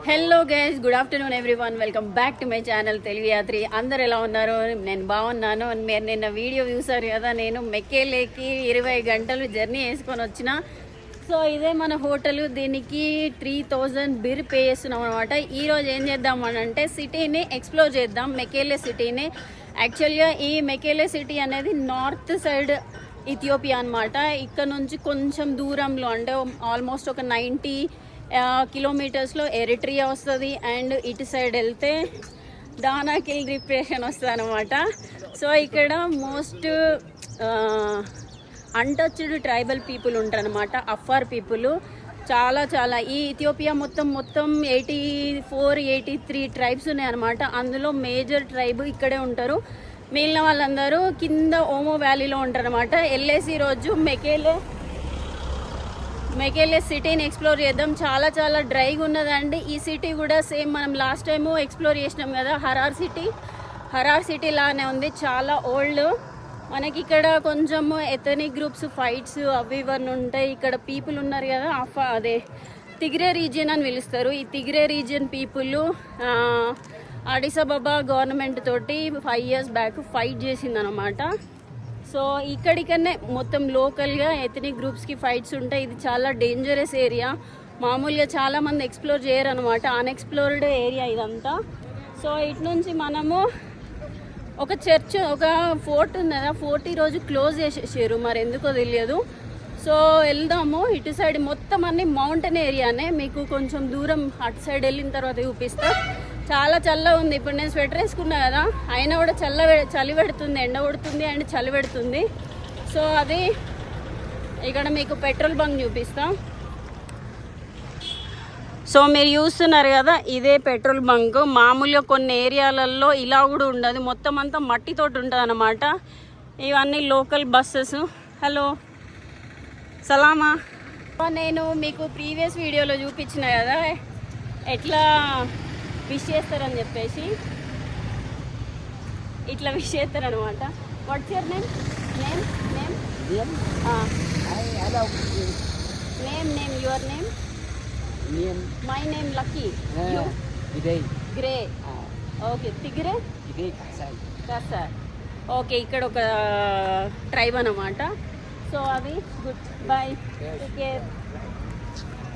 Hello guys, good afternoon everyone. Welcome back to my channel Telugu Yatri. అందరు ఎలా ఉన్నారు? నేను బాగున్నాను. మీరు నిన్న వీడియో చూసారు కదా, నేను మెకేలేకి 20 గంటలు జర్నీ వేసుకొని వచ్చిన. సో ఇదే మన హోటల్. దీనికి 3000 బిర్ పే చేస్తున్నాం అనమాట. ఈరోజు ఏం చేద్దాం అని అంటే సిటీని ఎక్స్ప్లోర్ చేద్దాం, మెకేలే సిటీని. యాక్చువల్గా ఈ మెకేలే సిటీ అనేది నార్త్ సైడ్ ఇథియోపియా అనమాట. ఇక్కడ నుంచి కొంచెం దూరంలో, అంటే ఆల్మోస్ట్ ఒక 90 కిలోమీటర్స్లో ఎరిట్రియా వస్తుంది. అండ్ ఇటు సైడ్ వెళ్తే దానాకిల్ రిప్రెషన్ వస్తుంది అనమాట. సో ఇక్కడ మోస్ట్ అన్టచ్డ్ ట్రైబల్ పీపుల్ ఉంటారనమాట, అఫార్ పీపుల్. చాలా ఈ ఇథియోపియా మొత్తం 83 ట్రైబ్స్ ఉన్నాయి అనమాట. అందులో మేజర్ ట్రైబ్ ఇక్కడే ఉంటారు. మిగిలిన వాళ్ళందరూ కింద ఓమో వ్యాలీలో ఉంటారు అనమాట. వెళ్ళేసి రోజు మెకేలే సిటీని ఎక్స్ప్లోర్ చేద్దాం. చాలా డ్రైగా ఉన్నదండి ఈ సిటీ కూడా. సేమ్ మనం లాస్ట్ టైము ఎక్స్ప్లోర్ చేసినాం కదా హరార్ సిటీ లానే ఉంది, చాలా ఓల్డ్. మనకి ఇక్కడ కొంచెం ఎథనిక్ గ్రూప్స్ ఫైట్స్ అవి ఇవన్నీ ఉంటాయి. ఇక్కడ పీపుల్ ఉన్నారు కదా, అదే తిగ్రే రీజియన్ అని పిలుస్తారు. ఈ తిగ్రే రీజియన్ పీపుల్ అడిస్ అబబా గవర్నమెంట్ తోటి 5 years బ్యాక్ ఫైట్ చేసిందనమాట. సో ఇక్కడికనే మొత్తం లోకల్గా ఎథనిక్ గ్రూప్స్కి ఫైట్స్ ఉంటాయి. ఇది చాలా డేంజరస్ ఏరియా. మామూలుగా చాలామంది ఎక్స్ప్లోర్ చేయరు అనమాట, అన్ఎక్స్ప్లోర్డ్ ఏరియా ఇదంతా. సో ఇటు నుంచి మనము ఒక చర్చ్, ఒక ఫోర్ట్ ఉంది కదా, ఫోర్ట్ ఈరోజు క్లోజ్ చేసేసారు, మరి ఎందుకో తెలియదు. సో వెళ్దాము. ఇటు సైడ్ మొత్తం అన్ని మౌంటైన్ ఏరియానే. మీకు కొంచెం దూరం అటు సైడ్ వెళ్ళిన తర్వాత చూపిస్తా. చాలా చల్లగా ఉంది. ఇప్పుడు నేను స్వెటర్ వేసుకున్నా కదా, అయినా కూడా చలి పెడుతుంది, ఎండ కొడుతుంది అండ్ చలి పెడుతుంది. సో అది ఇక్కడ మీకు పెట్రోల్ బంక్ చూపిస్తా. సో మీరు చూస్తున్నారు కదా, ఇదే పెట్రోల్ బంక్. మామూలుగా కొన్ని ఏరియాలలో ఇలా కూడా ఉండదు, మొత్తం అంతా మట్టితోటి ఉంటుంది అన్నమాట. ఇవన్నీ లోకల్ బస్సెస్. హలో సలామా. నేను మీకు ప్రీవియస్ వీడియోలో చూపించిన కదా ఎట్లా విష్ చేస్తారని చెప్పేసి, ఇట్లా విష్ చేస్తారనమాట. What's your name? Name your name? My name Lucky. గ్రే. ఓకే, తిగ్రే కసాయ్. ఓకే, ఇక్కడ ఒక ట్రైబ్ అనమాట. సో అది good bye, take care.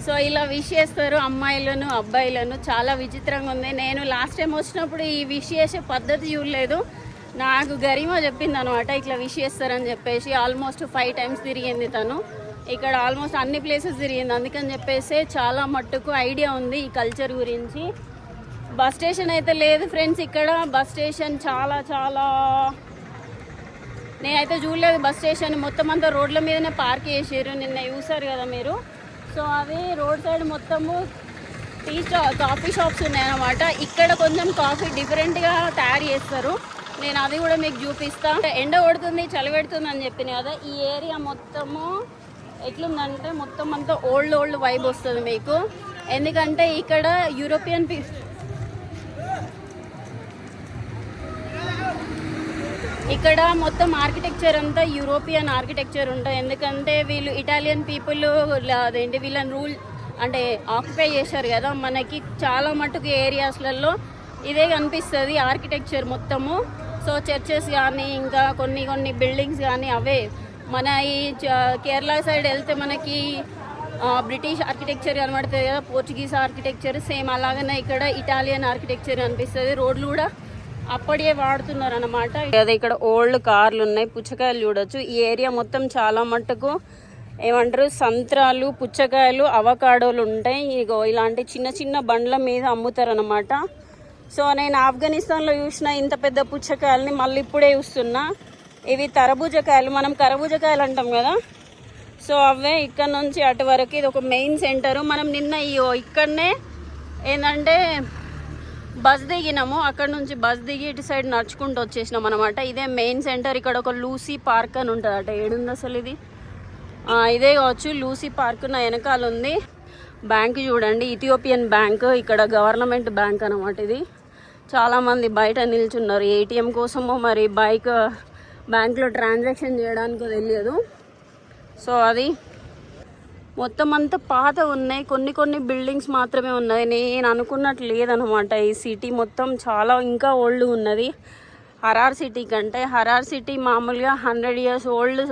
So ఇలా విష్ చేస్తారు అమ్మాయిలను అబ్బాయిలను. చాలా విచిత్రంగా ఉంది. నేను లాస్ట్ టైం వచ్చినప్పుడు ఈ విష్ చేసే పద్ధతి చూడలేదు. నాకు గరిమా చెప్పింది అనమాట, ఇట్లా విష్ చేస్తారని చెప్పేసి. ఆల్మోస్ట్ 5 times తిరిగింది తను. ఇక్కడ ఆల్మోస్ట్ అన్ని ప్లేసెస్ తిరిగింది. అందుకని చెప్పేసి చాలా మట్టుకు ఐడియా ఉంది ఈ కల్చర్ గురించి. బస్ స్టేషన్ అయితే లేదు ఫ్రెండ్స్ ఇక్కడ. బస్ స్టేషన్ చాలా నేనైతే చూడలేదు బస్ స్టేషన్. మొత్తం అంతా రోడ్ల మీదనే పార్క్ చేసారు, నిన్న చూసారు కదా మీరు. సో అది రోడ్ సైడ్ మొత్తము కాఫీ షాప్స్ ఉన్నాయన్నమాట. ఇక్కడ కొంచెం కాఫీ డిఫరెంట్గా తయారు చేస్తారు. నేను అది కూడా మీకు చూపిస్తా. ఎండ కొడుతుంది, చలి పెడుతుంది అని చెప్పిన కదా. ఈ ఏరియా మొత్తము ఎట్లుందంటే మొత్తం అంతా ఓల్డ్ వైబ్ వస్తుంది మీకు. ఎందుకంటే ఇక్కడ యూరోపియన్ ఇక్కడ మొత్తం ఆర్కిటెక్చర్ అంతా యూరోపియన్ ఆర్కిటెక్చర్ ఉంటుంది. ఎందుకంటే వీళ్ళు ఇటాలియన్ పీపుల్ అదేంటి వీళ్ళని ఆక్యుపై చేశారు కదా. మనకి చాలా మటుకు ఏరియాస్లలో ఇదే కనిపిస్తుంది ఆర్కిటెక్చర్ మొత్తము. సో చర్చెస్ కానీ ఇంకా కొన్ని బిల్డింగ్స్ కానీ అవే. మన ఈ కేరళ సైడ్ వెళ్తే మనకి బ్రిటిష్ ఆర్కిటెక్చర్ కనబడుతుంది కదా, పోర్చుగీస్ ఆర్కిటెక్చర్. సేమ్ అలాగనే ఇక్కడ ఇటాలియన్ ఆర్కిటెక్చర్ అనిపిస్తుంది. రోడ్లు కూడా అప్పటికే వాడుతున్నారు అనమాట. అదే ఇక్కడ ఓల్డ్ కార్లు ఉన్నాయి, పుచ్చకాయలు చూడొచ్చు. ఈ ఏరియా మొత్తం చాలా మట్టుకు ఏమంటారు సంత్రాలు, పుచ్చకాయలు, అవకాడోలు ఉంటాయి. ఇగో ఇలాంటి చిన్న బండ్ల మీద అమ్ముతారు అనమాట. సో నేను ఆఫ్ఘనిస్తాన్లో చూసిన ఇంత పెద్ద పుచ్చకాయలని మళ్ళీ ఇప్పుడే చూస్తున్నా. ఇవి తరబూజకాయలు, మనం కరబూజకాయలు అంటాం కదా. సో అవే ఇక్కడ నుంచి అటు వరకు. ఇది ఒక మెయిన్ సెంటరు. మనం నిన్న ఇక్కడనే ఏంటంటే బస్ దిగినాము, అక్కడ నుంచి బస్ దిగి ఇటు సైడ్ నడుచుకుంటూ వచ్చేసినాం అనమాట. ఇదే మెయిన్ సెంటర్. ఇక్కడ ఒక లూసీ పార్క్ అని ఉంటుంది అట. ఏడుంది అసలు ఇది? ఇదే కావచ్చు, లూసీ పార్క్ నా వెనకాల ఉంది. బ్యాంక్ చూడండి, ఇథియోపియన్ బ్యాంక్. ఇక్కడ గవర్నమెంట్ బ్యాంక్ అనమాట ఇది. చాలామంది బయట నిల్చున్నారు ఏటీఎం కోసమో మరి బ్యాంక్లో ట్రాన్సాక్షన్ చేయడానికో తెలియదు. సో అది మొత్తం అంతా పాత ఉన్నాయి, కొన్ని కొన్ని బిల్డింగ్స్ మాత్రమే ఉన్నాయి. నేను అనుకున్నట్లు లేదనమాట. ఈ సిటీ మొత్తం చాలా ఇంకా ఓల్డ్ ఉన్నది హరార్ సిటీ కంటే. హరార్ సిటీ మామూలుగా 100 years ఓల్డ్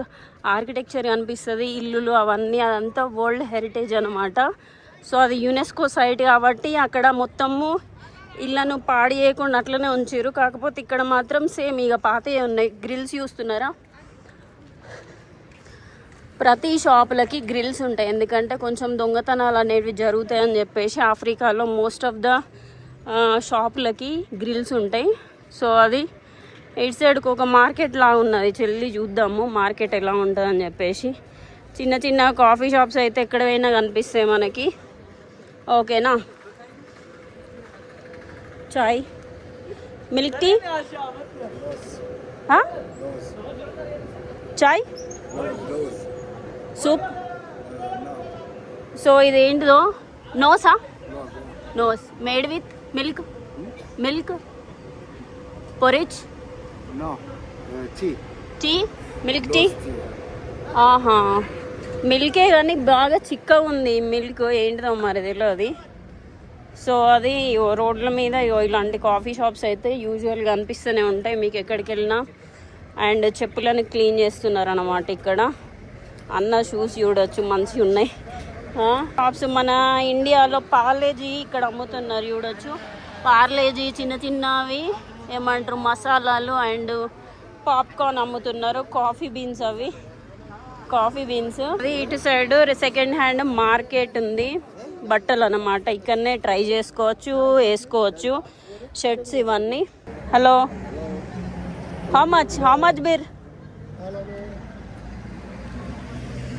ఆర్కిటెక్చర్ కనిపిస్తుంది, ఇల్లులు అవన్నీ, అదంతా వరల్డ్ హెరిటేజ్ అనమాట. సో అది యునెస్కో సైట్ కాబట్టి అక్కడ మొత్తము ఇళ్ళను పాడు చేయకుండా అట్లనే ఉంచారు. కాకపోతే ఇక్కడ మాత్రం సేమ్ ఇక పాతయే ఉన్నాయి. గ్రిల్స్ చూస్తున్నారా, ప్రతి షాపులకి గ్రిల్స్ ఉంటాయి. ఎందుకంటే కొంచెం దొంగతనాలు అనేవి జరుగుతాయని చెప్పేసి ఆఫ్రికాలో మోస్ట్ ఆఫ్ ద షాపులకి గ్రిల్స్ ఉంటాయి. సో అది ఇటు సైడ్కి ఒక మార్కెట్ లా ఉన్నది, చెల్లి చూద్దాము మార్కెట్ ఎలా ఉంటుందని చెప్పేసి. చిన్న చిన్న కాఫీ షాప్స్ అయితే ఎక్కడ పోయినా కనిపిస్తాయి మనకి. ఓకేనా, చాయ్, మిల్క్ టీ, చాయ్, సూప్. సో ఇదేంటిదో నోసా, నోస్ made with milk, milk porridge, tea, milk tea. ఆహా, మిల్కే కానీ బాగా చిక్కగా ఉంది మిల్క్, ఏంటిదో మరి తెలియదు. సో అది రోడ్ల మీద ఇలాంటి కాఫీ షాప్స్ అయితే యూజువల్గా అనిపిస్తూనే ఉంటాయి మీకు ఎక్కడికి వెళ్ళినా. అండ్ చెప్పులను క్లీన్ చేస్తున్నారు అన్నమాట ఇక్కడ. అన్న షూస్ చూడొచ్చు, మంచిగా ఉన్నాయి షాప్స్. మన ఇండియాలో పార్లేజీ ఇక్కడ అమ్ముతున్నారు చూడొచ్చు. పార్లేజీ చిన్న చిన్నవి ఏమంటారు మసాలాలు అండ్ పాప్కార్న్ అమ్ముతున్నారు. కాఫీ బీన్స్, అవి కాఫీ బీన్స్. అది ఇటు సైడ్ సెకండ్ హ్యాండ్ మార్కెట్ ఉంది, బట్టలు అన్నమాట. ఇక్కడనే ట్రై చేసుకోవచ్చు, వేసుకోవచ్చు షర్ట్స్ ఇవన్నీ. Hello, how much birr,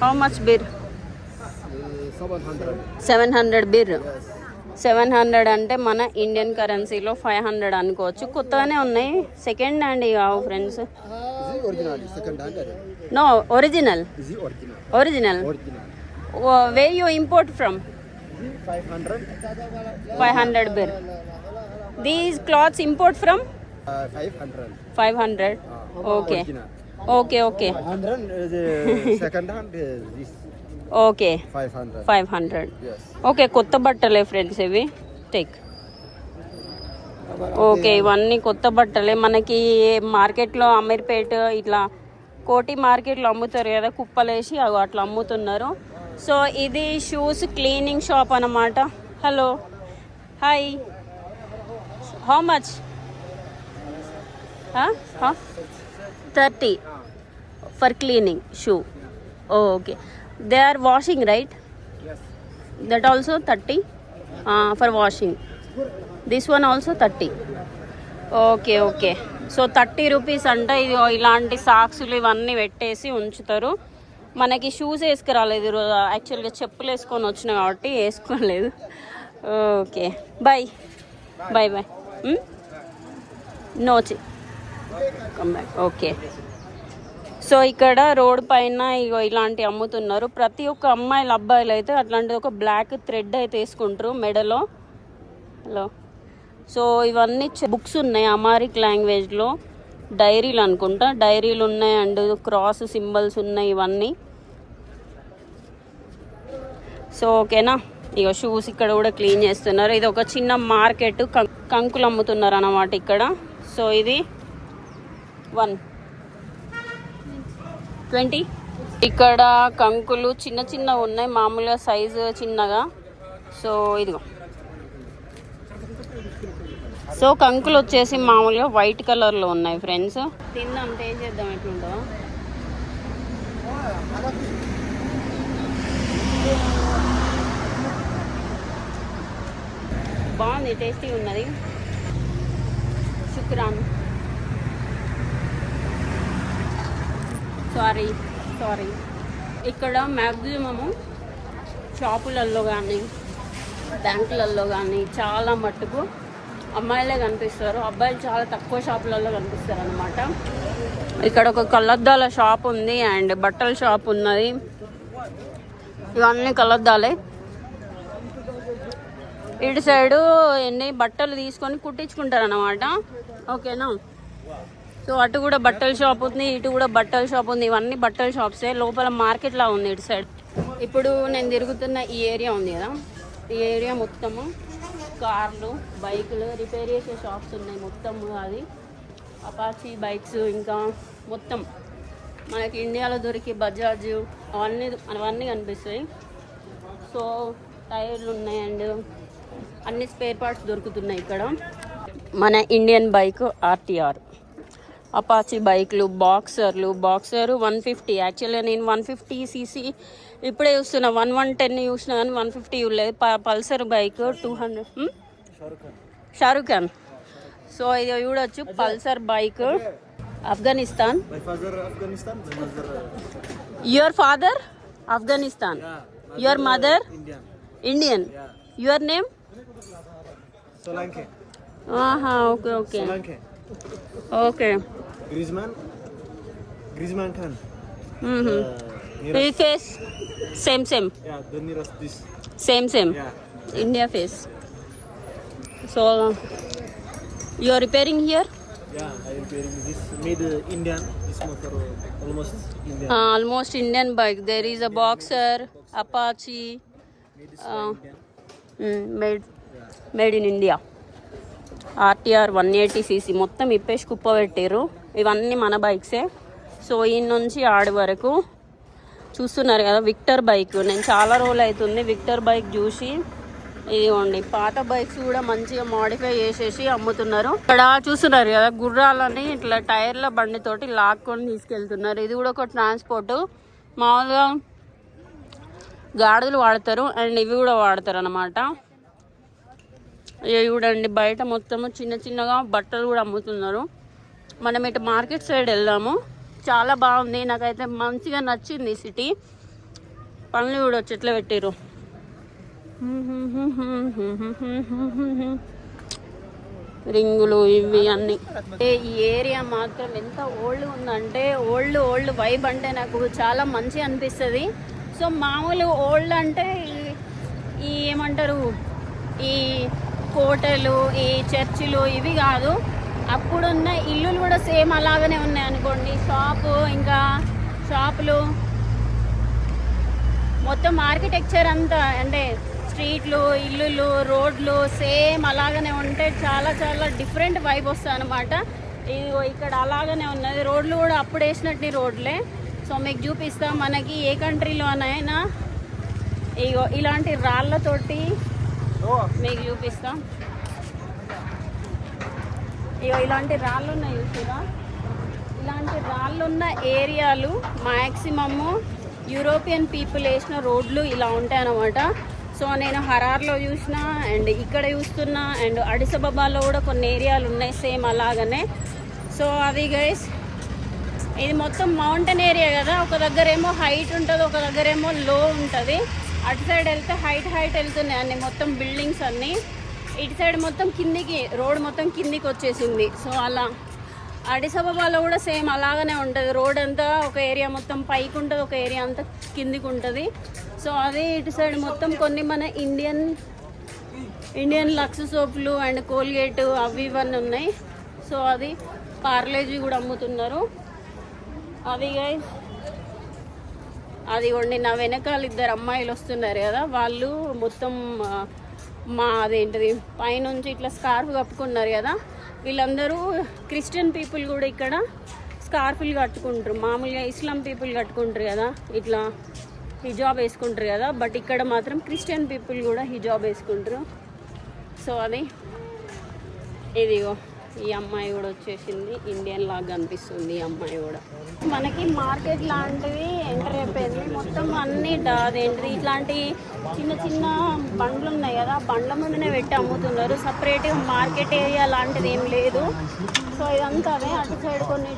how much birr? 700 birr. 700 అంటే మన ఇండియన్ కరెన్సీలో 500 అనుకోవచ్చు. కొత్తగానే ఉన్నాయి, సెకండ్ హ్యాండ్ కావు friends. No, original. Original. Where you import from? 500 birr. These clothes import from 500. Okay okay okay okay 500. Okay, కొత్త బట్టలే ఫ్రెండ్స్ ఇవి. టేక్. ఓకే, ఇవన్నీ కొత్త బట్టలే. మనకి మార్కెట్లో అమీర్పేట్ ఇట్లా కోటి మార్కెట్లో అమ్ముతారు కదా, కుప్పలేసి అవి అట్లా అమ్ముతున్నారు. సో ఇది షూస్ క్లీనింగ్ షాప్ అన్నమాట. Hello, hi, how much? 30 for cleaning shoe. Okay, they are washing, right? Yes. That also 30 for washing. This one also 30. Okay okay. So 30 rupees అంట. ఇది ఇలాంటి సాక్సులు ఇవన్నీ పెట్టేసి ఉంచుతారు. మనకి షూస్ వేసుకురాలేదు ఈరోజు, యాక్చువల్గా చెప్పులు వేసుకొని వచ్చినా కాబట్టి వేసుకోలేదు. Okay, bye bye bye. నోచి కమ్ బ్యాక్. ఓకే. సో ఇక్కడ రోడ్ పైన ఇలాంటి అమ్ముతున్నారు. ప్రతి ఒక్క అమ్మాయిలు అబ్బాయిలు అయితే అట్లాంటిది ఒక బ్లాక్ థ్రెడ్ అయితే వేసుకుంటారు మెడలో. హలో. సో ఇవన్నీ బుక్స్ ఉన్నాయి అమారిక్ లాంగ్వేజ్లో, డైరీలు అనుకుంటా, డైరీలు ఉన్నాయి అండ్ క్రాస్ సింబల్స్ ఉన్నాయి ఇవన్నీ. సో ఓకేనా, ఇక షూస్ ఇక్కడ కూడా క్లీన్ చేస్తున్నారు. ఇది ఒక చిన్న మార్కెట్, కంకులు అమ్ముతున్నారు అన్నమాట ఇక్కడ. సో ఇది 120. ఇక్కడ కంకులు చిన్న చిన్న ఉన్నాయి, మామూలుగా సైజు చిన్నగా. సో ఇదిగో. సో కంకులు వచ్చేసి మామూలుగా వైట్ కలర్లో ఉన్నాయి ఫ్రెండ్స్. తిందాం, టేస్ట్ చేద్దాం ఎట్లుందో. బాగుంది, టేస్టీ ఉన్నది. శుక్రాన్. సారీ. ఇక్కడ మ్యాక్సిమము షాపులలో కానీ బ్యాంకులలో కానీ చాలా మట్టుకు అమ్మాయిలే కనిపిస్తారు, అబ్బాయిలు చాలా తక్కువ షాపులలో కనిపిస్తారు అన్నమాట. ఇక్కడ ఒక కళ్ళద్దాల షాప్ ఉంది అండ్ బట్టల షాప్ ఉన్నది. ఇవన్నీ కళ్ళద్దాలే. ఇటు సైడు ఎన్ని బట్టలు తీసుకొని కుట్టించుకుంటారు అన్నమాట. ఓకేనా. సో అటు కూడా బట్టల షాప్ ఉంది, ఇటు కూడా బట్టల షాప్ ఉంది. ఇవన్నీ బట్టల షాప్సే. లోపల మార్కెట్ లా ఉంది ఇటు సైడ్. ఇప్పుడు నేను తిరుగుతున్న ఈ ఏరియా ఉంది కదా, ఈ ఏరియా మొత్తము కార్లు, బైకులు రిపేర్ చేసే షాప్స్ ఉన్నాయి మొత్తము. అది అపాచీ బైక్స్, ఇంకా మొత్తం మనకి ఇండియాలో దొరికే బజాజ్ అవన్నీ కనిపిస్తాయి. సో టైర్లు ఉన్నాయి అండ్ అన్ని స్పేర్ పార్ట్స్ దొరుకుతున్నాయి ఇక్కడ. మన ఇండియన్ బైక్ ఆర్టీఆర్, అపాచీ బైక్లు, బాక్సర్ 150. యాక్చువల్గా నేను 150cc ఇప్పుడే చూస్తున్నా, 110 చూసినా కానీ 150 లేదు. Pulsar bike 200. Shahrukh Khan. So ఇది చూడొచ్చు, Pulsar bike. Afghanistan. Your father Afghanistan, your mother Indian. Your name? Okay okay okay. Griezmann Khan. His face same. Yeah, the nearest this. Same. Yeah. India face. So you are repairing here? Yeah, I am repairing this. Made Indian. This motor almost Indian. Almost Indian bike. There is a Boxer, Apache. Made in India. RTR 180cc మొత్తం ఇప్పేసి కుప్ప పెట్టారు. ఇవన్నీ మన బైక్సే. So ఈ నుంచి ఆడి వరకు చూస్తున్నారు కదా, విక్టర్ బైక్. నేను చాలా రోజులు అవుతుంది విక్టర్ బైక్ చూసి. ఇదిగోండి, పాత బైక్స్ కూడా మంచిగా మోడిఫై చేసేసి అమ్ముతున్నారు. ఇక్కడ చూస్తున్నారు కదా, గుర్రాలని ఇట్లా టైర్ల బండితోటి లాక్కొని తీసుకెళ్తున్నారు. ఇది కూడా ఒక ట్రాన్స్పోర్ట్. మామూలుగా గాడిదలు వాడతారు అండ్ ఇవి కూడా వాడతారు అన్నమాట. ఇవి చూడండి, బయట మొత్తము చిన్న చిన్నగా బట్టలు కూడా అమ్ముతున్నారు. మనం ఇటు మార్కెట్ సైడ్ వెళ్దాము. చాలా బాగుంది, నాకైతే మంచిగా నచ్చింది సిటీ. పనులు కూడా చెట్లు పెట్టారు. రింగులు ఇవి అన్నీ. ఈ ఏరియా మాత్రం ఎంత ఓల్డ్ ఉందంటే, ఓల్డ్ వైబ్ అంటే నాకు చాలా మంచి అనిపిస్తుంది. సో మామూలు ఓల్డ్ అంటే ఈ ఏమంటారు, ఈ కోటలు, ఈ చర్చిలు ఇవి కాదు. అప్పుడున్న ఇల్లులు కూడా సేమ్ అలాగనే ఉన్నాయి అనుకోండి. ఇంకా షాపులు మొత్తం ఆర్కిటెక్చర్ అంతా, అంటే స్ట్రీట్లు, ఇల్లులు, రోడ్లు సేమ్ అలాగనే ఉంటే చాలా చాలా డిఫరెంట్ వైబ్ వస్తుంది అనమాట. ఇది ఇక్కడ అలాగనే ఉన్నది. రోడ్లు కూడా అప్పుడు వేసినట్టు రోడ్లే. సో మీకు చూపిస్తాం, మనకి ఏ కంట్రీలోనైనా ఇగో ఇలాంటి రాళ్ళతోటి మీకు చూపిస్తాం. ఇగో ఇలాంటి రాళ్ళు ఉన్నాయి చూసారా. ఇలాంటి రాళ్ళున్న ఏరియాలు మ్యాక్సిమమ్ యూరోపియన్ పీపుల్ వేసిన రోడ్లు ఇలా ఉంటాయి అన్నమాట. సో నేను హరార్లో చూసిన అండ్ ఇక్కడ చూస్తున్నా అండ్ అడిస్ అబబాలో కూడా కొన్ని ఏరియాలు ఉన్నాయి సేమ్ అలాగనే. సో అది గైస్, ఇది మొత్తం మౌంటైన్ ఏరియా కదా. ఒక దగ్గర ఏమో హైట్ ఉంటుంది, ఒక దగ్గర ఏమో లో ఉంటుంది. అటు సైడ్ వెళ్తే హైట్ వెళ్తున్నాయి అన్ని మొత్తం బిల్డింగ్స్ అన్నీ. ఇటు సైడ్ మొత్తం కిందికి, రోడ్ మొత్తం కిందికి వచ్చేసింది. సో అలా అడిస్ అబబాలో కూడా సేమ్ అలాగనే ఉంటుంది. రోడ్ అంతా ఒక ఏరియా మొత్తం పైకి ఉంటుంది, ఒక ఏరియా అంతా కిందికి ఉంటుంది. సో అది ఇటు సైడ్ మొత్తం కొన్ని మన ఇండియన్ లక్స్ సోపులు అండ్ కోల్గేట్ అవి ఇవన్నీ ఉన్నాయి. సో అది పార్లేజీ కూడా అమ్ముతున్నారు. అది గైస్, అది వండి నా వెనకాల 2 అమ్మాయిలు వస్తున్నారు కదా, వాళ్ళు మొత్తం అదేంటిది పైనుంచి ఇట్లా స్కార్ఫ్ కప్పుకున్నారు కదా. వీళ్ళందరూ క్రిస్టియన్ పీపుల్ కూడా ఇక్కడ స్కార్ఫులు కట్టుకుంటారు. మామూలుగా ఇస్లాం పీపుల్ కట్టుకుంటారు కదా, ఇట్లా హిజాబ్ వేసుకుంటారు కదా. బట్ ఇక్కడ మాత్రం క్రిస్టియన్ పీపుల్ కూడా హిజాబ్ వేసుకుంటారు. సో అది ఇదిగో ఈ అమ్మాయి కూడా వచ్చేసింది, ఇండియన్ లాగా అనిపిస్తుంది ఈ అమ్మాయి కూడా. మనకి మార్కెట్ లాంటివి ఎంటర్ అయిపోయింది. మొత్తం అన్ని అదేంటిది ఇట్లాంటి చిన్న చిన్న బండ్లు ఉన్నాయి కదా, బండ్ల ముందునే పెట్టి అమ్ముతున్నారు. సపరేట్గా మార్కెట్ ఏరియా లాంటిది ఏం లేదు. సో ఇదంతా అదే. అటు సైడ్ కొన్ని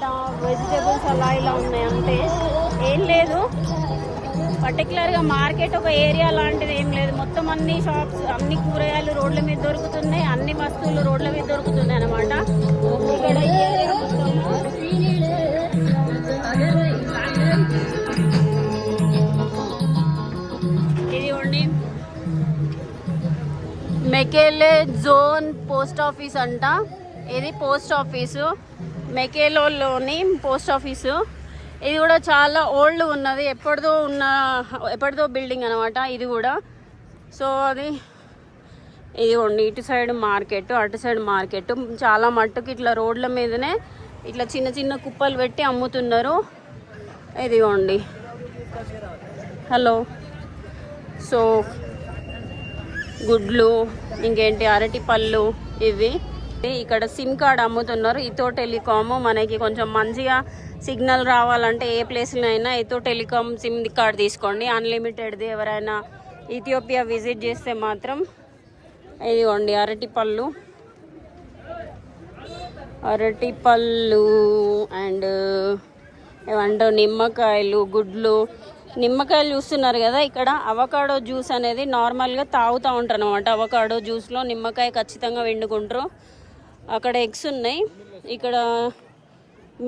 వెజిటేబుల్స్ అలా ఇలా ఉన్నాయి అంతే, ఏం లేదు. పర్టికులర్గా మార్కెట్ ఒక ఏరియా లాంటిది ఏం లేదు. మొత్తం అన్ని షాప్స్, అన్ని కూరగాయలు రోడ్ల మీద దొరుకుతున్నాయి, అన్ని వస్తువులు రోడ్ల మీద దొరుకుతున్నాయి అన్నమాట. ఇక్కడ ఇది ఉండి మెకేలే జోన్ పోస్ట్ ఆఫీస్ అంట. ఇది పోస్ట్ ఆఫీసు, మెకేలోని పోస్ట్ ఆఫీసు. ఇది కూడా చాలా ఓల్డ్ ఉన్నది, ఎప్పటిదో బిల్డింగ్ అనమాట ఇది కూడా. సో అది ఇదిగోండి, ఇటు సైడ్ మార్కెట్, అటు సైడ్ మార్కెట్. చాలా మట్టుకు ఇట్లా రోడ్ల మీదనే ఇట్లా చిన్న చిన్న కుప్పలు పెట్టి అమ్ముతున్నారు. ఇదిగోండి. హలో. సో గుడ్లు, ఇంకేంటి అరటి పళ్ళు, ఇవి ఇక్కడ సిమ్ కార్డ్ అమ్ముతున్నారు. ఇతో టెలికామ్. మనకి కొంచెం మంచిగా సిగ్నల్ రావాలంటే ఏ ప్లేస్లో అయినా ఇతో టెలికామ్ సిమ్ కార్డ్ తీసుకోండి, అన్లిమిటెడ్ది. ఎవరైనా ఇథియోపియా విజిట్ చేస్తే మాత్రం ఇదిగోండి అరటిపళ్ళు అండ్ ఏమంటారు నిమ్మకాయలు, గుడ్లు. నిమ్మకాయలు చూస్తున్నారు కదా, ఇక్కడ అవకాడో జ్యూస్ అనేది నార్మల్గా తాగుతూ ఉంటారు అనమాట. అవకాడో జ్యూస్లో నిమ్మకాయ ఖచ్చితంగా వండుకుంటారు. అక్కడ ఎగ్స్ ఉన్నాయి, ఇక్కడ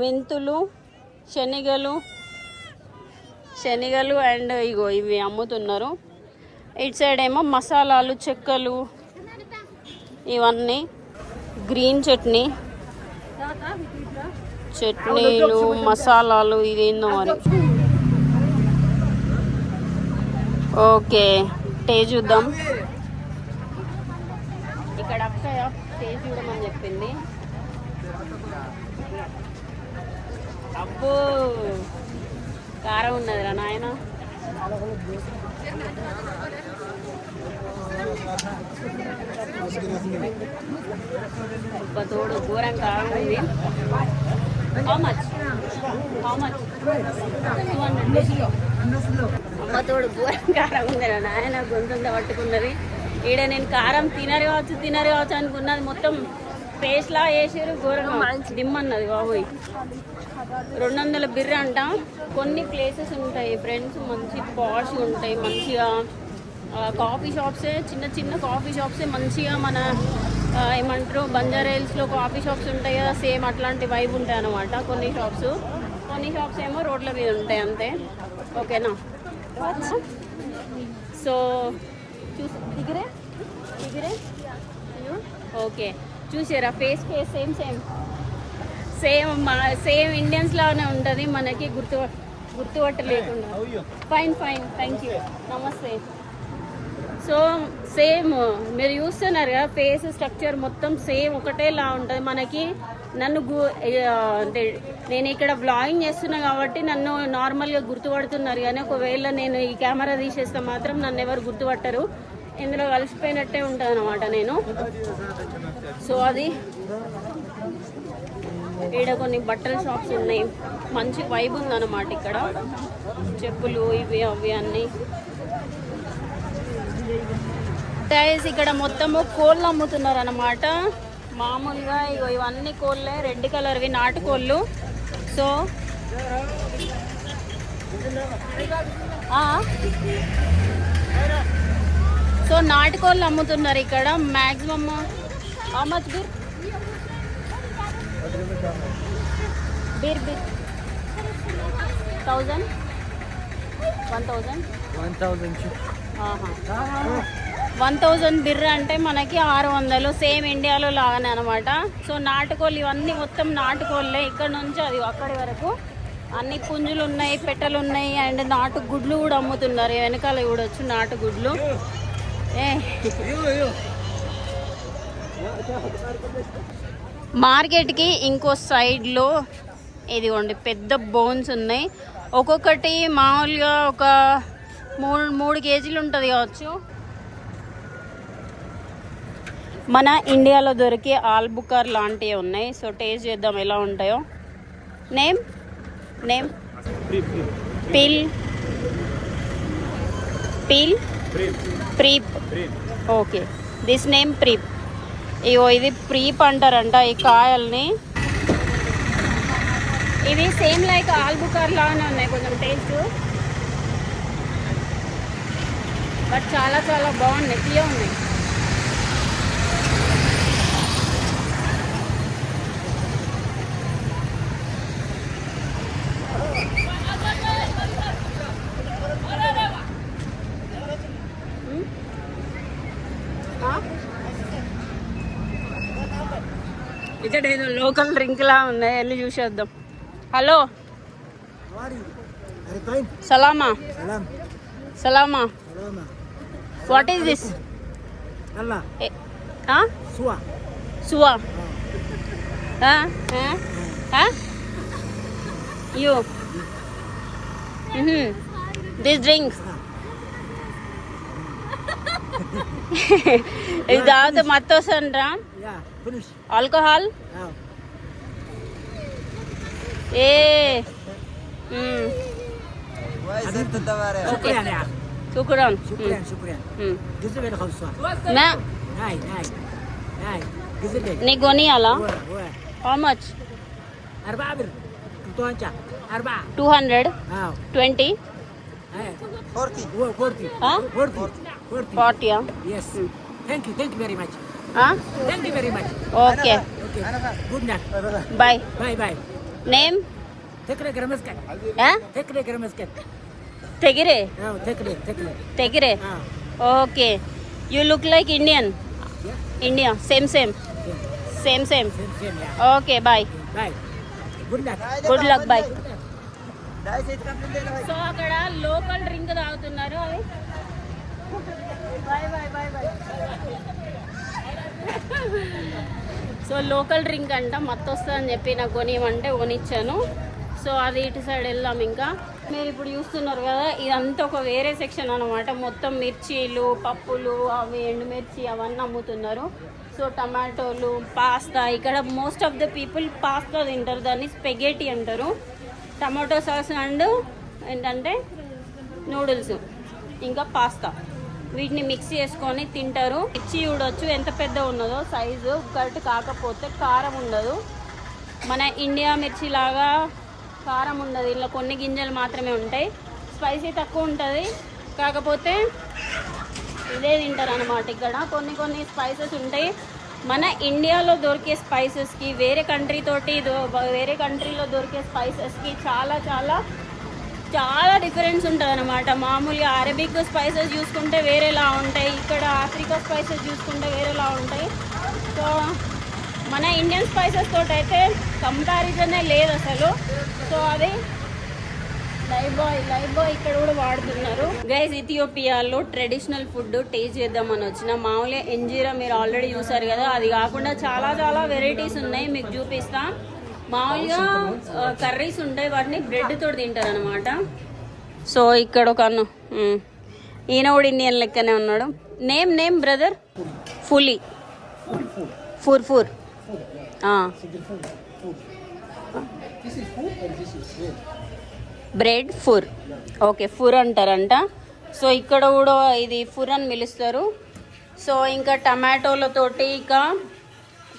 మెంతులు, శనగలు అండ్ ఇగో ఇవి అమ్ముతున్నారు. ఇటు సైడ్ ఏమో మసాలాలు, చెక్కలు, ఇవన్నీ, గ్రీన్ చట్నీలు, మసాలాలు, ఇదేందో మరి. ఓకే, టేస్ట్ చూద్దాం. ఇక్కడ అక్కయ్య టేస్ట్ చూడమని చెప్పింది. అబ్బో కారం ఉన్నదిరా నాయన. తోడు ఘోరం కారం ఉంది. How much 200. అమ్మ తోడు ఘోరం కారం ఉందిరా నాయన, గొంతుందా పట్టుకున్నది. ఈడ నేను కారం తినరు కావచ్చు అనుకున్నది, మొత్తం పేస్ట్లా వేసారు. ఘోరంగా దిమ్మన్నది బాబోయ్. 200 బిర్ర అంట. కొన్ని ప్లేసెస్ ఉంటాయి ఫ్రెండ్స్, మంచి పాష్ ఉంటాయి, మంచిగా కాఫీ షాప్సే, చిన్న చిన్న కాఫీ షాప్సే మంచిగా మన ఏమంటారు బంజారా హిల్స్లో కాఫీ షాప్స్ ఉంటాయి కదా, సేమ్ అట్లాంటి వైబ్ ఉంటాయి అన్నమాట. కొన్ని షాప్స్ ఏమో రోడ్ల మీద ఉంటాయి అంతే. ఓకేనా. సో దిగిరే ఓకే, చూసారా ఫేస్ సేమ్ ఇండియన్స్ లాగానే ఉంటుంది మనకి, గుర్తుపట్టలేకుండా. ఫైన్ థ్యాంక్ యూ, నమస్తే. సో సేమ్ మీరు చూస్తున్నారు కదా, ఫేస్ స్ట్రక్చర్ మొత్తం సేమ్ ఒకటేలా ఉంటుంది మనకి. అంటే నేను ఇక్కడ వ్లాగింగ్ చేస్తున్నా కాబట్టి నన్ను నార్మల్గా గుర్తుపడుతున్నారు, కానీ ఒకవేళ నేను ఈ కెమెరా తీసేస్తే మాత్రం నన్ను ఎవరు గుర్తుపట్టరు. ఇందులో కలిసిపోయినట్టే ఉంటుంది అనమాట నేను. సో అది ఇక్కడ కొన్ని బట్టల షాప్స్ ఉన్నాయి, మంచి వైబ్ ఉందన్నమాట ఇక్కడ. చెప్పులు ఇవి అవి అన్నీ. గైస్ ఇక్కడ మొత్తము కోళ్ళు అమ్ముతున్నారు అన్నమాట. మామూలుగా ఇగో ఇవన్నీ కోళ్ళే, రెడ్ కలర్వి నాటుకోళ్ళు. సో నాటుకోళ్ళు అమ్ముతున్నారు ఇక్కడ. మ్యాక్సిమమ్ హౌ మచ్ బీర్ 1000 1000 బిర్ర అంటే మనకి 600, సేమ్ ఇండియాలో లాగానే అనమాట. సో నాటుకోళ్ళు ఇవన్నీ మొత్తం నాటుకోళ్ళే. ఇక్కడ నుంచి అది అక్కడి వరకు అన్ని పుంజులు ఉన్నాయి, పెట్టెలు ఉన్నాయి, అండ్ నాటు గుడ్లు కూడా అమ్ముతున్నారు. వెనకాల చూడొచ్చు నాటు గుడ్లు. మార్కెట్కి ఇంకో సైడ్లో ఇదిగోండి పెద్ద బోన్స్ ఉన్నాయి. ఒక్కొక్కటి మామూలుగా ఒక 3 కేజీలు ఉంటుంది కావచ్చు. మన ఇండియాలో దొరికే ఆల్బుకార్ లాంటివి ఉన్నాయి. సో టేస్ట్ చేద్దాం ఎలా ఉంటాయో. Name prep. Okay, this name prep. ఇది ప్రీప్ అంటారంట ఈ కాయల్ని. ఇవి సేమ్ లైక్ ఆల్బుకార్ లాగానే ఉన్నాయి కొంచెం టేస్ట్, బట్ చాలా చాలా బాగున్నాయి, తీయ ఉన్నాయి. ఇక్కడ ఏదో లోకల్ డ్రింక్ లా ఉన్నాయి, వెళ్ళి చూసేద్దాం. Hello Salama. Salama. What is this? Allah. Huh? Suwa. Suwa. Huh? Huh? Huh? You. This drinks. ఇది తాగితే మత్తు వస్తుందిరా. Yeah, finish. Alcohol Yeah. ఏ Shukran ya. శుక్రాన్ Shukran. Gizli beni kavsa. నా Nay. Gizli. నీకు కొనియాలా? Wa. How much? 4 bir. Tuanca. 4. 200 Ah. 20 40. 40. Huh? 40. 40 Yes. Thank you very much. Thank you very much. Okay Okay. Good night. Bye. Bye. Name Tekrar Gramaskat. Tekrar Gramaskat. తెగిరే Tekrar. తెగిరే Ah. Okay you look like Indian. India same Same, yeah. Okay bye. Bye. Good luck. Good luck bye. So అక్కడ local drink తాగుతున్నారు అవి. So local drink అంట మత్తు వస్తుందని చెప్పి నాకు కొనివ్వమంటే కొనిచ్చాను. సో అది ఇటు సైడ్ వెళ్దాం. ఇంకా మీరు ఇప్పుడు చూస్తున్నారు కదా, ఇదంతా ఒక వేరే సెక్షన్ అనమాట. మొత్తం మిర్చీలు, పప్పులు, అవి ఎండుమిర్చి అవన్నీ అమ్ముతున్నారు. సో టమాటోలు, పాస్తా. ఇక్కడ most of the people pasta తింటారు, దాన్ని స్పెగేటీ అంటారు. టమాటో సాస్ అండ్ ఏంటంటే నూడిల్స్, ఇంకా పాస్తా, వీటిని మిక్స్ చేసుకొని తింటారు. మిర్చి చూడొచ్చు ఎంత పెద్ద ఉన్నదో సైజు. కరెక్ట్ కాకపోతే కారం ఉండదు. మన ఇండియా మిర్చి లాగా కారం ఉండదు, ఇలా కొన్ని గింజలు మాత్రమే ఉంటాయి. స్పైసీ తక్కువ ఉంటుంది, కాకపోతే ఇదే తింటారు అనమాట. ఇక్కడ కొన్ని స్పైసెస్ ఉంటాయి. మన ఇండియాలో దొరికే స్పైసెస్కి వేరే కంట్రీలో దొరికే స్పైసెస్కి చాలా డిఫరెన్స్ ఉంటుంది అనమాట. మామూలుగా అరబిక్ స్పైసెస్ చూసుకుంటే వేరేలా ఉంటాయి, ఇక్కడ ఆఫ్రికా స్పైసెస్ చూసుకుంటే వేరేలా ఉంటాయి. సో మన ఇండియన్ స్పైసెస్ తోటి అయితే కంపారిజనే లేదు అసలు. సో అది లైఫ్ బాయ్ ఇక్కడ కూడా వాడుతున్నారు. గైస్ ఇథియోపియాలో ట్రెడిషనల్ ఫుడ్ టేస్ట్ చేద్దామని వచ్చిన. మామూలుగా ఇంజీరా మీరు ఆల్రెడీ చూసారు కదా, అది కాకుండా చాలా వెరైటీస్ ఉన్నాయి, మీకు చూపిస్తా. మామూలుగా కర్రీస్ ఉంటాయి, వాటిని బ్రెడ్ తోటి తింటారు అనమాట. సో ఇక్కడ ఒక అన్న, ఈయన కూడా ఇండియన్ లెక్కనే ఉన్నాడు. Name brother? ఫుల్లీ ఫూర్ బ్రెడ్ ఫుర్. ఓకే, ఫుర్ అంటారంట. సో ఇక్కడ కూడా ఇది ఫుర్ అని పిలుస్తారు. సో ఇంకా టమాటోలతోటి,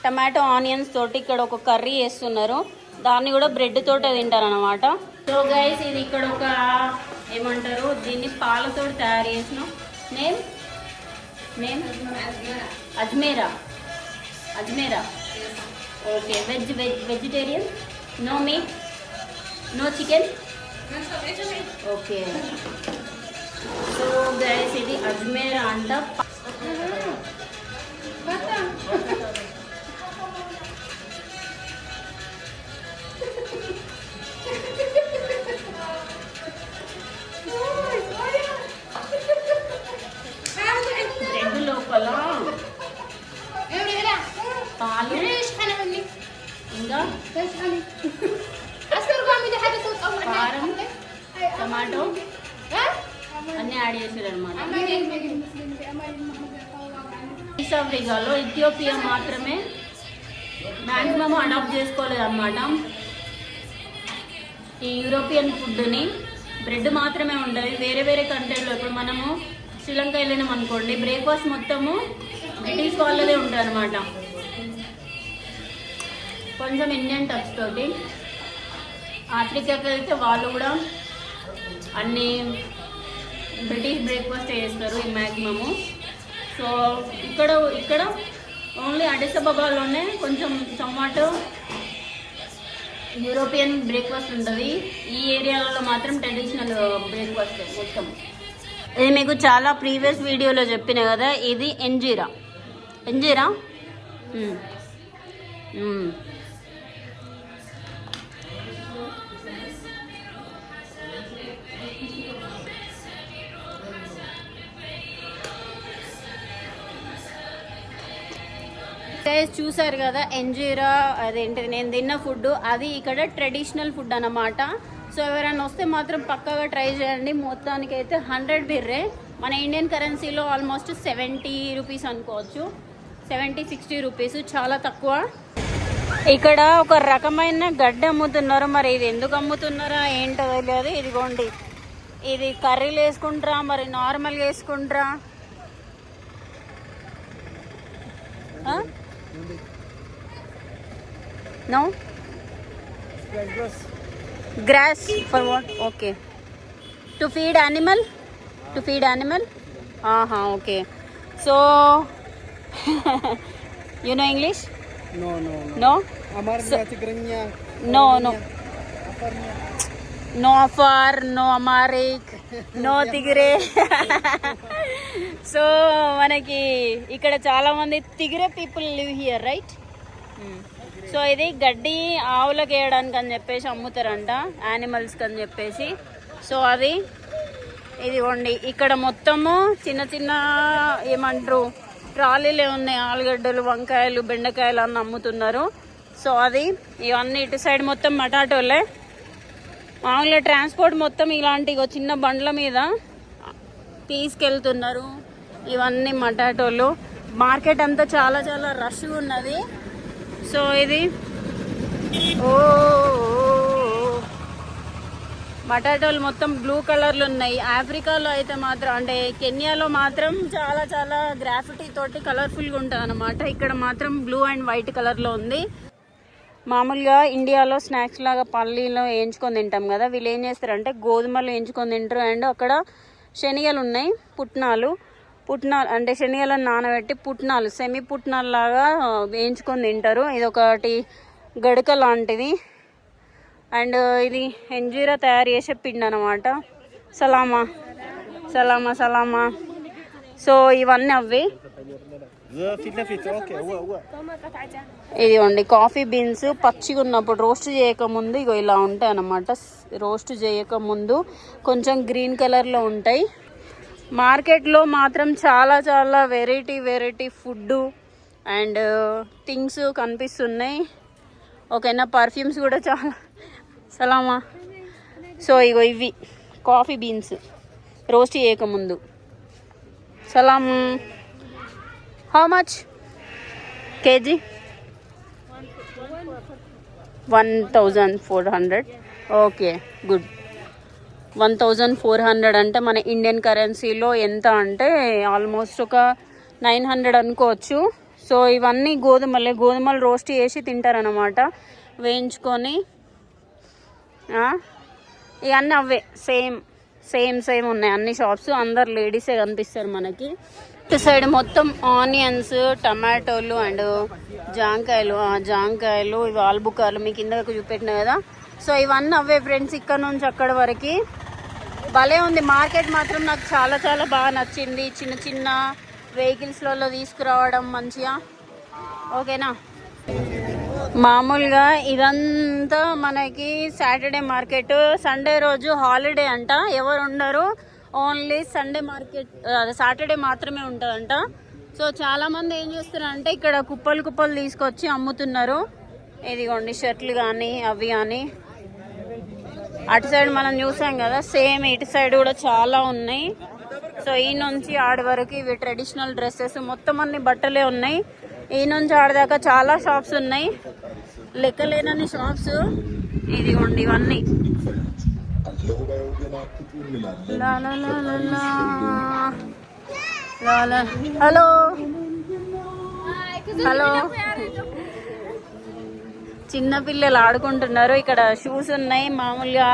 టమాటో ఆనియన్స్ తోటి ఇక్కడ ఒక కర్రీ వేస్తున్నారు, దాన్ని కూడా బ్రెడ్ తోటే తింటారు అనమాట. సో గైస్ ఇది ఇక్కడ ఒక ఏమంటారు దీన్ని, పాలతోటి తయారు చేసిన. నేమ్ అజ్మేరా. Okay, vegetarian, no meat, no chicken. Okay, so guys ఇది అజ్మేరా అంట. బ్రెడ్ లోపల పాలు, ఇంకా కారం, టమాటో అన్నీ యాడ్ చేశారు అనమాట. ఈస్ట్ ఆఫ్రికాలో ఇథియోపియా మాత్రమే మ్యాక్సిమం అడాప్ట్ చేసుకోలేదు అనమాట ఈ యూరోపియన్ ఫుడ్ని. బ్రెడ్ మాత్రమే ఉంటుంది. వేరే కంట్రీలో ఇప్పుడు మనము శ్రీలంక వెళ్ళినాం అనుకోండి, బ్రేక్ఫాస్ట్ మొత్తము బ్రిటిష్ వాళ్ళదే ఉంటుంది అనమాట. కొంచెం ఇండియన్ టచ్ తోటి. ఆఫ్రికాకి వెళ్తే వాళ్ళు కూడా అన్నీ బ్రిటిష్ బ్రేక్ఫాస్ట్ చేస్తారు మ్యాక్సిమము. సో ఇక్కడ ఓన్లీ అడిస్ అబబాలోనే కొంచెం టొమాటో యూరోపియన్ బ్రేక్ఫాస్ట్ ఉంటుంది. ఈ ఏరియాలలో మాత్రం ట్రెడిషనల్ బ్రేక్ఫాస్ట్ మొత్తం. ఇది మీకు చాలా ప్రీవియస్ వీడియోలో చెప్పిన కదా, ఇది ఇంజీరా. గైస్ చూసారు కదా ఎంజీరా అదేంటిది నేను తిన్న ఫుడ్ అది ఇక్కడ ట్రెడిషనల్ ఫుడ్ అన్నమాట. సో ఎవరైనా వస్తే మాత్రం పక్కాగా ట్రై చేయండి. మొత్తానికి అయితే 100 బిర్రే మన ఇండియన్ కరెన్సీలో ఆల్మోస్ట్ 70 రూపీస్ అనుకోవచ్చు, 70-60 రూపీస్, చాలా తక్కువ. ఇక్కడ ఒక రకమైన గడ్డి అమ్ముతున్నారు, మరి ఇది ఎందుకు అమ్ముతున్నారా ఏంటో తెలియదు. ఇదిగోండి, ఇది కర్రీలు వేసుకుంటారా మరి నార్మల్గా వేసుకుంటారా? No grass for what? Okay, to feed animal, to feed animal. Okay, so you know English? No so, no Afar, no Amharic, no Tigre. So మనకి ఇక్కడ చాలా మంది Tigre people live here, right? So ఇది గడ్డి ఆవులకు వేయడానికి అని చెప్పేసి అమ్ముతారంట, యానిమల్స్కి అని చెప్పేసి. సో అది ఇదిగోండి, ఇక్కడ మొత్తము చిన్న చిన్న ఏమంటారు ట్రాలీలే ఉన్నాయి, ఆలుగడ్డలు, వంకాయలు, బెండకాయలు అన్నీ అమ్ముతున్నారు. సో అది ఇవన్నీ ఇటు సైడ్ మొత్తం మటాటోలే. మామూలుగా ట్రాన్స్పోర్ట్ మొత్తం ఇలాంటి చిన్న బండ్ల మీద తీసుకెళ్తున్నారు. ఇవన్నీ మటాటోలు. మార్కెట్ అంతా చాలా చాలా రష్గా ఉన్నది. సో ఇది మటాటోలు మొత్తం బ్లూ కలర్లు ఉన్నాయి. ఆఫ్రికాలో అయితే మాత్రం అంటే కెన్యాలో మాత్రం చాలా చాలా గ్రాఫిటీ తోటి కలర్ఫుల్గా ఉంటుంది అన్నమాట. ఇక్కడ మాత్రం బ్లూ అండ్ వైట్ కలర్లో ఉంది. మామూలుగా ఇండియాలో స్నాక్స్ లాగా పల్లీలో వేయించుకొని తింటాం కదా, వీళ్ళు ఏం చేస్తారంటే గోధుమలు వేయించుకొని తింటారు. అండ్ అక్కడ శనగలు ఉన్నాయి, పుట్నాలు అంటే శనగలను నానబెట్టి పుట్నాలు సెమీ పుట్నాలు లాగా వేయించుకొని తింటారు. ఇది ఒకటి గడక లాంటిది. అండ్ ఇది ఎంజీరా తయారు చేసే పిండి అనమాట. సలామా సలామా సలామా. సో ఇవన్నీ అవి. ఇదిగోండి కాఫీ బీన్స్ పచ్చిగా ఉన్నప్పుడు రోస్ట్ చేయకముందు ఇగో ఇలా ఉంటాయి అన్నమాట. రోస్ట్ చేయకముందు కొంచెం గ్రీన్ కలర్లో ఉంటాయి. మార్కెట్లో మాత్రం చాలా చాలా వెరైటీ ఫుడ్ అండ్ థింగ్స్ కనిపిస్తున్నాయి. ఓకేనా, పర్ఫ్యూమ్స్ కూడా చాలా. సలామా. సో ఇగో ఇవి కాఫీ బీన్స్ రోస్ట్ చేయకముందు. సలాం. How much KG? 1400. Okay, good. 1400 అంటే మన ఇండియన్ కరెన్సీలో ఎంత అంటే ఆల్మోస్ట్ ఒక 900 అనుకోవచ్చు. సో ఇవన్నీ గోధుమలు రోస్ట్ చేసి తింటారనమాట, వేయించుకొని. ఇవన్నీ అవే సేమ్ ఉన్నాయి అన్ని షాప్స్. అందరు లేడీసే కనిపిస్తారు మనకి. ఇటు సైడ్ మొత్తం ఆనియన్స్, టమాటోలు అండ్ జాంకాయలు ఇవి ఆల్బుకాలు మీకు ఇందాక చూపెట్టినా కదా. సో ఇవన్నీ అవే ఫ్రెండ్స్, ఇక్కడ నుంచి అక్కడ వరకు. భలే ఉంది మార్కెట్ మాత్రం. నాకు చాలా చాలా బాగా నచ్చింది. చిన్న చిన్న వెహికల్స్లలో తీసుకురావడం మంచిగా. ఓకేనా, మామూలుగా ఇదంతా మనకి సాటర్డే మార్కెట్. సండే రోజు హాలిడే అంట, ఎవరు ఉండరు, ఓన్లీ సండే మార్కెట్ సాటర్డే మాత్రమే ఉంటుందంట. సో చాలామంది ఏం చేస్తున్నారంటే ఇక్కడ కుప్పలు తీసుకొచ్చి అమ్ముతున్నారు. ఇదిగోండి షర్ట్లు కానీ అవి కానీ. అటు సైడ్ మనం చూసాం కదా, సేమ్ ఇటు సైడ్ కూడా చాలా ఉన్నాయి. సో ఈ నుంచి ఆడి వరకు ఇవి ట్రెడిషనల్ డ్రెస్సెస్ మొత్తం అన్ని బట్టలే ఉన్నాయి. ఈ నుంచి ఆడదాకా చాలా షాప్స్ ఉన్నాయి, లెక్కలేనన్ని షాప్స్. ఇదిగోండి ఇవన్నీ. Hello hello. చిన్న పిల్లలు ఆడుకుంటున్నారు. ఇక్కడ షూస్ ఉన్నాయి, మామూలుగా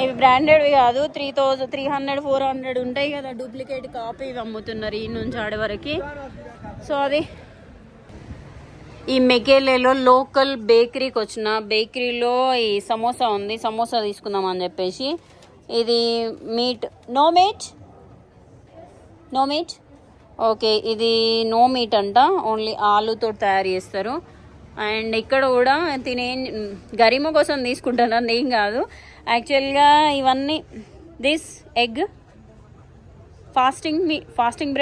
ఇవి బ్రాండెడ్వి కాదు, 300-400 ఉంటాయి కదా డూప్లికేట్ కాపీ, ఇవి అమ్ముతున్నారు ఈ నుంచి ఆడే వరకు. సో అది ఈ మెకేలేలో లోకల్ బేకరీకి వచ్చిన. బేకరీలో ఈ సమోసా ఉంది, సమోసా తీసుకుందాం అని చెప్పేసి. ఇది నో మీట్. ఓకే, ఇది నో మీట్ అంట, ఓన్లీ ఆలుతో తయారు చేస్తారు. అండ్ ఇక్కడ కూడా గరిమ కోసం తీసుకుంటాను, ఏం కాదు యాక్చువల్గా. ఇవన్నీ this egg fasting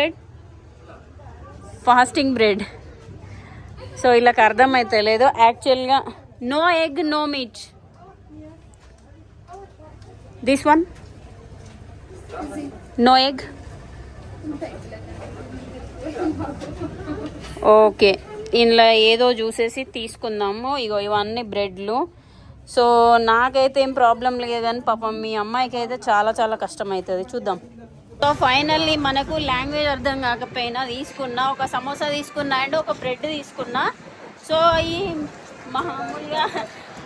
bread so వీళ్ళకి అర్థమైతే లేదు యాక్చువల్గా. No egg no meat. This one no egg. Okay, ఇందులో ఏదో చూసేసి తీసుకుందాము. ఇగో ఇవన్నీ బ్రెడ్లు. సో నాకైతే ఏం ప్రాబ్లం లేదు కానీ పాపం మీ అమ్మాయికి అయితే చాలా చాలా కష్టం అవుతుంది. చూద్దాం. సో ఫైనల్లీ మనకు లాంగ్వేజ్ అర్థం కాకపోయినా తీసుకున్నా, ఒక సమోసా తీసుకున్నా అండ్ ఒక బ్రెడ్ తీసుకున్నా. సో ఈ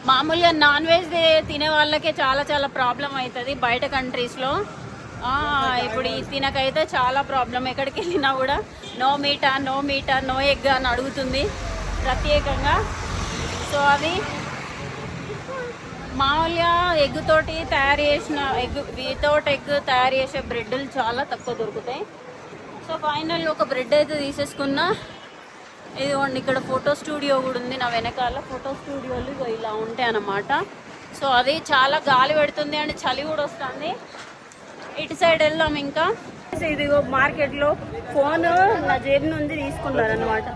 మామూలుగా నాన్ వెజ్ తినే వాళ్ళకే చాలా చాలా ప్రాబ్లం అవుతుంది బయట కంట్రీస్లో. ఇప్పుడు ఈ తినకైతే చాలా ప్రాబ్లం. ఎక్కడికి వెళ్ళినా కూడా no meetha no meetha no egg అని అడుగుతుంది ప్రత్యేకంగా. సో అది మామూలుగా ఎగ్ తోటి తయారు చేసిన వితౌట్ ఎగ్ తయారు చేసే బ్రెడ్లు చాలా తక్కువ దొరుకుతాయి. సో ఫైనల్ ఒక బ్రెడ్ అయితే తీసేసుకున్నా. ఇదిగోండి ఇక్కడ ఫోటో స్టూడియో కూడా ఉంది నా వెనకాల. ఫోటో స్టూడియోలు ఇలా ఉంటాయి అన్నమాట. సో అది చాలా గాలి పెడుతుంది అండ్ చలి కూడా వస్తుంది. ఇటు సైడ్ వెళ్దాం ఇంకా. ఇది మార్కెట్లో ఫోన్ నా జేబు నుంచి తీసుకున్నారనమాట.